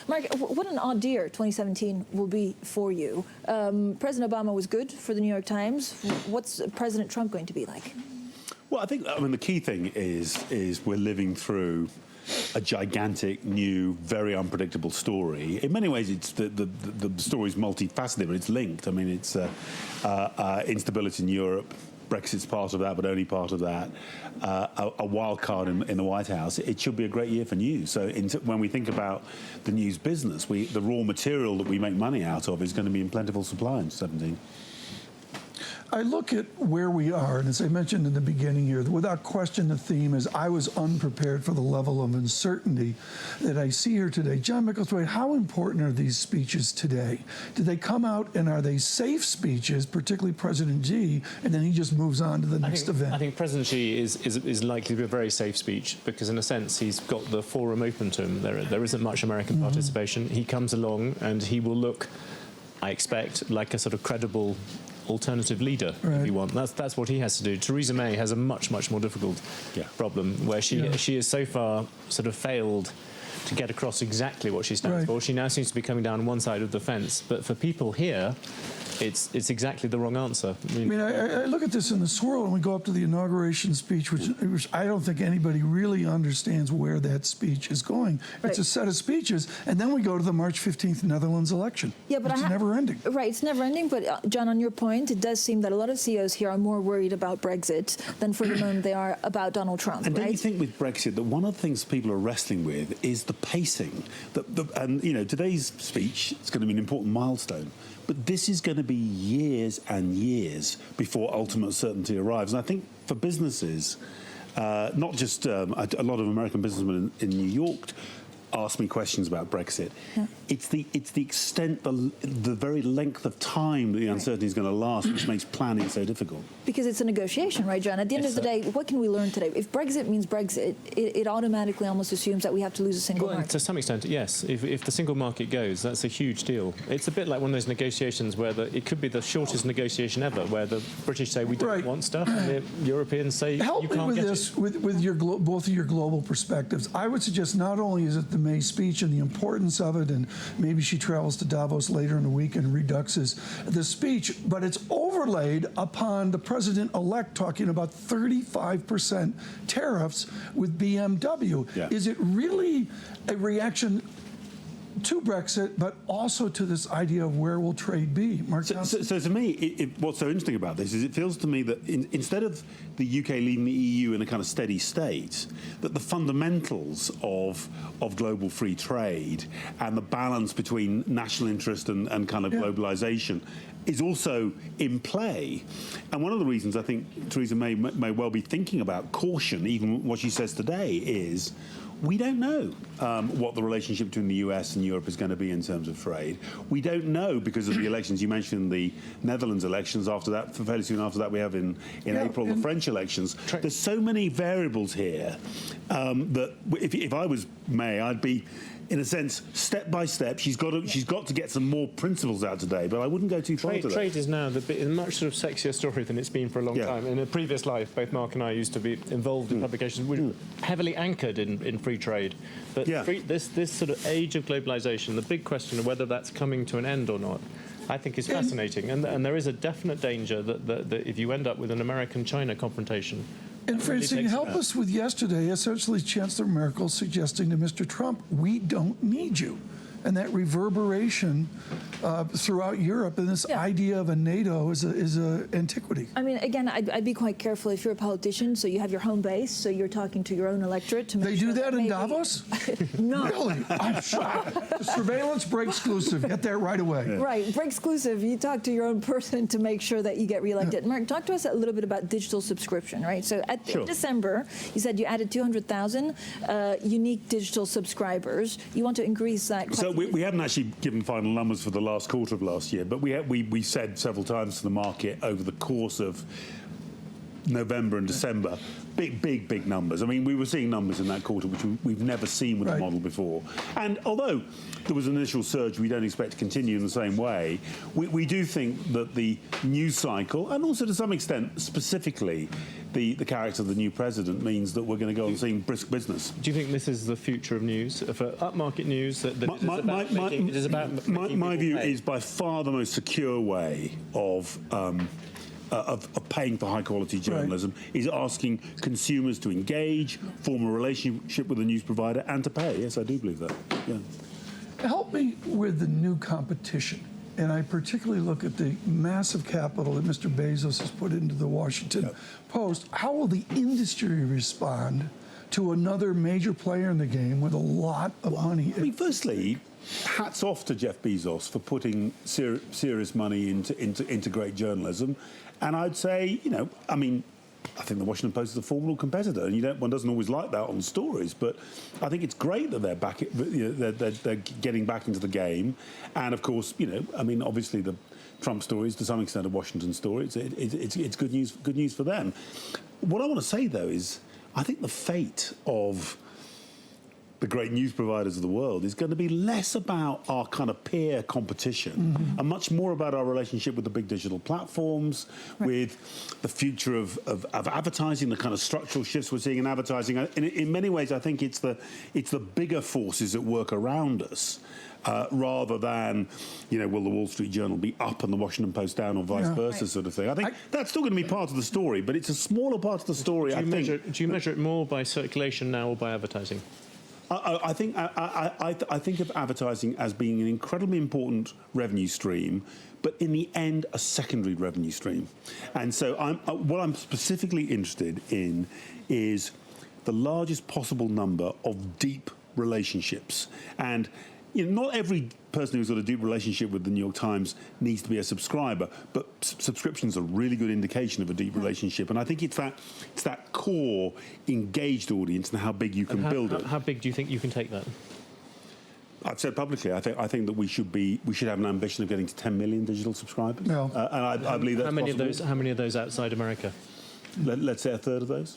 Mark, what an odd year 2017 will be for you. President Obama was good for the New York Times. What's President Trump going to be like? Well, I mean, the key thing is we're living through a gigantic, new, very unpredictable story. In many ways, it's the story is multifaceted, but it's linked. I mean, it's instability in Europe. Brexit's part of that, but only part of that. A wild card in the White House. It should be a great year for news. So when we think about the news business, the raw material that we make money out of is going to be in plentiful supply in 2017. I look at where we are, and as I mentioned in the beginning here, without question the theme is I was unprepared for the level of uncertainty that I see here today. John Micklethwaite, how important are these speeches today? Do they come out and are they safe speeches, particularly President Xi, and then he just moves on to the next event? I think President Xi is likely to be a very safe speech because, in a sense, he's got the forum open to him. There isn't much American participation. He comes along and he will look, I expect, like a sort of credible alternative leader, if you want. That's what he has to do. Theresa May has a much more difficult problem where she has so far sort of failed to get across exactly what she stands for. She now seems to be coming down one side of the fence. But for people here, it's exactly the wrong answer. I look at this in the swirl and we go up to the inauguration speech, which I don't think anybody really understands where that speech is going. It's a set of speeches, and then we go to the March 15th Netherlands election. Yeah, but it's never ending. Right, it's never ending. But John, on your point, it does seem that a lot of CEOs here are more worried about Brexit than for the moment they are about Donald Trump. And don't you think with Brexit that one of the things people are wrestling with is the pacing? And you know, today's speech is going to be an important milestone. But this is going to be years and years before ultimate certainty arrives. And I think for businesses, not just a lot of American businessmen in New York ask me questions about Brexit. It's the extent, the very length of time that the uncertainty is going to last, which makes planning so difficult. Because it's a negotiation, right, John? At the end of the day, what can we learn today? If Brexit means Brexit, it automatically almost assumes that we have to lose a single market. To some extent, yes. If the single market goes, that's a huge deal. It's a bit like one of those negotiations where it could be the shortest negotiation ever, where the British say we don't want stuff, and the Europeans say you can't get it. Help me with this, with your both of your global perspectives. I would suggest not only is it the May speech and the importance of it, and maybe she travels to Davos later in the week and reduces the speech, but it's overlaid upon the president-elect talking about 35% tariffs with BMW. Is it really a reaction to Brexit, but also to this idea of where will trade be? Mark Johnson? So to me, what's so interesting about this is it feels to me that instead of the UK leaving the EU in a kind of steady state, that the fundamentals of global free trade and the balance between national interest and kind of globalization is also in play. And one of the reasons I think Theresa May well be thinking about caution, even what she says today, is we don't know what the relationship between the US and Europe is going to be in terms of trade. We don't know because of the elections. You mentioned the Netherlands elections. After that, fairly soon after that, we have in April the French elections. There's so many variables here that if I was May, I'd be, in a sense, step by step. She's got to get some more principles out today, but I wouldn't go too far today. Trade is now a much sort of sexier story than it's been for a long time. In a previous life, both Mark and I used to be involved in publications which were heavily anchored in free trade. But this sort of age of globalization, the big question of whether that's coming to an end or not, I think is fascinating. And there is a definite danger that if you end up with an American-China confrontation. And Francine, help us with yesterday, essentially Chancellor Merkel suggesting to Mr. Trump, we don't need you. And that reverberation throughout Europe, and this idea of a NATO is a antiquity. I mean, again, I'd be quite careful if you're a politician, so you have your home base, so you're talking to your own electorate to make sure that in Davos? No. Really? I'm shocked. Surveillance break exclusive. Get that right away. Right, break exclusive. You talk to your own person to make sure that you get reelected. Mark, talk to us a little bit about digital subscription, right? So in December, you said you added 200,000 unique digital subscribers. You want to increase that. So we haven't actually given final numbers for the last quarter of last year, but we said several times to the market over the course of November and December big numbers. I mean, we were seeing numbers in that quarter which we've never seen with the model before. And although there was an initial surge we don't expect to continue in the same way, we do think that the news cycle, and also to some extent specifically the character of the new president, means that we're going to go on seeing brisk business. Do you think this is the future of news, for upmarket news? That it is about my view is by far the most secure way of paying for high-quality journalism is asking consumers to engage, form a relationship with the news provider, and to pay. Yes, I do believe that. Yeah. Help me with the new competition. And I particularly look at the massive capital that Mr. Bezos has put into the Washington Post. How will the industry respond to another major player in the game with a lot of money? I mean, firstly, hats off to Jeff Bezos for putting serious money into great journalism. And I'd say, I mean, I think the Washington Post is a formidable competitor, and one doesn't always like that on stories. But I think it's great that they're back. They're getting back into the game, and of course, I mean, obviously the Trump story is to some extent a Washington story. It's good news. Good news for them. What I want to say though is, I think the fate of the great news providers of the world is going to be less about our kind of peer competition and much more about our relationship with the big digital platforms, with the future of advertising, the kind of structural shifts we're seeing in advertising. In many ways, I think it's the bigger forces at work around us. Rather than, will the Wall Street Journal be up and the Washington Post down or vice versa sort of thing. I think that's still going to be part of the story, but it's a smaller part of the story, Do you measure it more by circulation now or by advertising? I think of advertising as being an incredibly important revenue stream, but in the end, a secondary revenue stream. And so what I'm specifically interested in is the largest possible number of deep relationships. And not every person who's got a deep relationship with the New York Times needs to be a subscriber, but subscriptions are a really good indication of a deep relationship. And I think it's that core engaged audience and how big you can build it. How big do you think you can take that? I've said publicly, I think that we should have an ambition of getting to 10 million digital subscribers. No. And I believe that's possible. How many of those outside America? Let's say a third of those.